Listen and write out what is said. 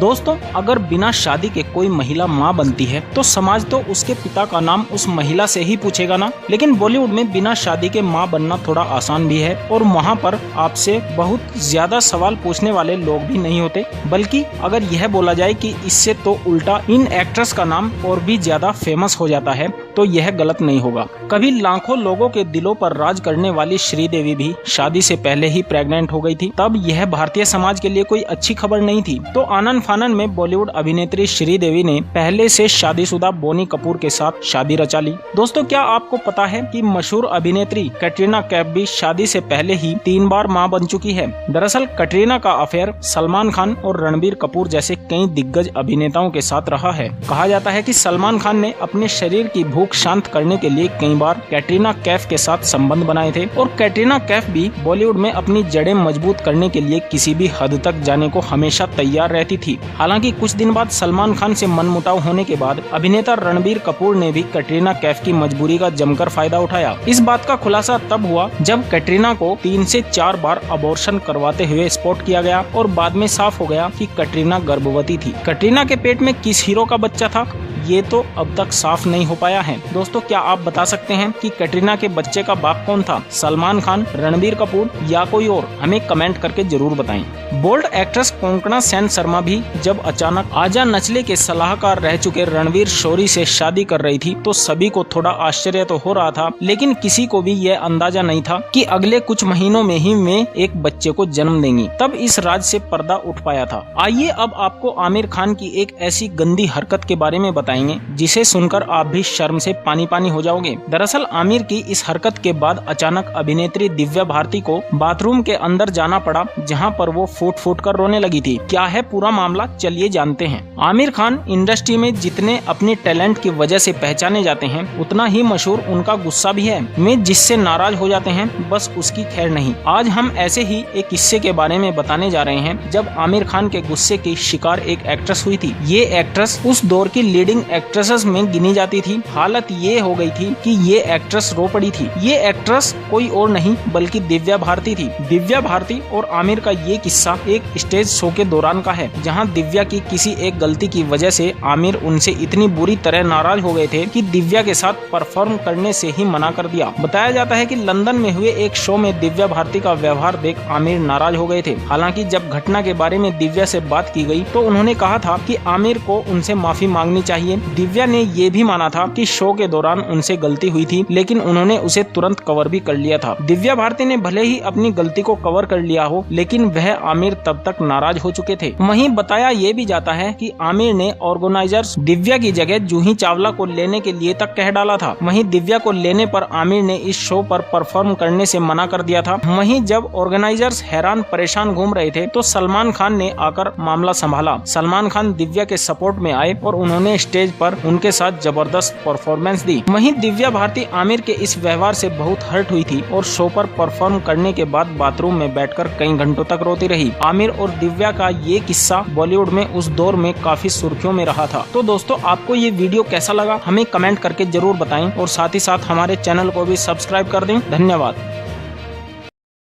दोस्तों, अगर बिना शादी के कोई महिला माँ बनती है तो समाज तो उसके पिता का नाम उस महिला से ही पूछेगा ना। लेकिन बॉलीवुड में बिना शादी के माँ बनना थोड़ा आसान भी है और वहाँ पर आपसे बहुत ज्यादा सवाल पूछने वाले लोग भी नहीं होते। बल्कि अगर यह बोला जाए कि इससे तो उल्टा इन एक्ट्रेस का नाम और भी ज्यादा फेमस हो जाता है तो यह गलत नहीं होगा। कभी लाखों लोगों के दिलों पर राज करने वाली श्रीदेवी भी शादी से पहले ही प्रेग्नेंट हो गई थी। तब यह भारतीय समाज के लिए कोई अच्छी खबर नहीं थी। तो आनन फानन में बॉलीवुड अभिनेत्री श्रीदेवी ने पहले से शादीशुदा बोनी कपूर के साथ शादी रचा ली। दोस्तों, क्या आपको पता है कि मशहूर अभिनेत्री कैटरीना कैफ भी शादी से पहले ही 3 बार मां बन चुकी है। दरअसल कैटरीना का अफेयर सलमान खान और रणबीर कपूर जैसे कई दिग्गज अभिनेताओं के साथ रहा है। कहा जाता है कि सलमान खान ने अपने शरीर की भूख शांत करने के लिए कई बार कैटरीना कैफ के साथ संबंध बनाए थे और कैटरीना कैफ भी बॉलीवुड में अपनी जड़ें मजबूत करने के लिए किसी भी हद तक जाने को हमेशा तैयार रहती थी। हालांकि कुछ दिन बाद सलमान खान से मनमुटाव होने के बाद अभिनेता रणबीर कपूर ने भी कैटरीना कैफ की मजबूरी का जमकर फायदा उठाया। इस बात का खुलासा तब हुआ जब कैटरीना को 3 से 4 बार अबॉर्शन करवाते हुए स्पॉट किया गया और बाद में साफ हो गया कि कैटरीना गर्भवती थी। कैटरीना के पेट में किस हीरो का बच्चा था ये तो अब तक साफ नहीं हो पाया है। दोस्तों, क्या आप बता सकते हैं कि कैटरीना के बच्चे का बाप कौन था? सलमान खान, रणबीर कपूर या कोई और? हमें कमेंट करके जरूर बताएं। बोल्ड एक्ट्रेस कोंकणा सेन शर्मा भी जब अचानक आजा नचले के सलाहकार रह चुके रणवीर शोरी से शादी कर रही थी तो सभी को थोड़ा आश्चर्य तो हो रहा था, लेकिन किसी को भी यह अंदाजा नहीं था कि अगले कुछ महीनों में ही वे एक बच्चे को जन्म देंगी। तब इस राज से पर्दा उठ पाया था। आइए अब आपको आमिर खान की एक ऐसी गंदी हरकत के बारे में बताएंगे जिसे सुनकर आप भी शर्म से पानी पानी हो जाओगे। दरअसल आमिर की इस हरकत के बाद अचानक अभिनेत्री दिव्या भारती को बाथरूम के अंदर जाना पड़ा, जहां पर वो फूट फूट कर रोने लगी थी। क्या है पूरा मामला, चलिए जानते हैं। आमिर खान इंडस्ट्री में जितने अपने टैलेंट की वजह से पहचाने जाते हैं उतना ही मशहूर उनका गुस्सा भी है। वे जिससे नाराज हो जाते हैं बस उसकी खैर नहीं। आज हम ऐसे ही एक किस्से के बारे में बताने जा रहे हैं जब आमिर खान के गुस्से की शिकार एक एक्ट्रेस हुई थी। ये एक्ट्रेस उस दौर की लीडिंग एक्ट्रेसेस में गिनी जाती थी। हालत ये हो गई थी कि ये एक्ट्रेस रो पड़ी थी। ये एक्ट्रेस कोई और नहीं बल्कि दिव्या भारती थी। दिव्या भारती और आमिर का ये किस्सा एक स्टेज शो के दौरान का है, जहां दिव्या की किसी एक गलती की वजह से आमिर उनसे इतनी बुरी तरह नाराज हो गए थे कि दिव्या के साथ परफॉर्म करने से ही मना कर दिया। बताया जाता है कि लंदन में हुए एक शो में दिव्या भारती का व्यवहार देख आमिर नाराज हो गए थे। हालांकि जब घटना के बारे में दिव्या से बात की गई तो उन्होंने कहा था कि आमिर को उनसे माफी मांगनी चाहिए। दिव्या ने ये भी माना था कि शो के दौरान उनसे गलती हुई थी, लेकिन उन्होंने उसे तुरंत कवर भी कर लिया था। दिव्या भारती ने भले ही अपनी गलती को कवर कर लिया हो, लेकिन वह आमिर तब तक नाराज हो चुके थे। वहीं बताया ये भी जाता है कि आमिर ने ऑर्गेनाइजर्स दिव्या की जगह जूही चावला को लेने के लिए तक कह डाला था। वहीं दिव्या को लेने पर आमिर ने इस शो पर परफॉर्म करने से मना कर दिया था। वहीं जब ऑर्गेनाइजर्स हैरान परेशान घूम रहे थे तो सलमान खान ने आकर मामला संभाला। सलमान खान दिव्या के सपोर्ट में आए और उन्होंने स्टेज पर उनके साथ जबरदस्त परफॉर्मेंस दी। वहीं दिव्या भारती आमिर के इस व्यवहार से बहुत हर्ट हुई थी और शो पर परफॉर्म करने के बाद बाथरूम में बैठकर कई घंटों तक रोती रही। आमिर और दिव्या का ये किस्सा बॉलीवुड में उस दौर में काफी सुर्खियों में रहा था। तो दोस्तों, आपको ये वीडियो कैसा लगा हमें कमेंट करके जरूर बताएं और साथ ही साथ हमारे चैनल को भी सब्सक्राइब कर दें। धन्यवाद।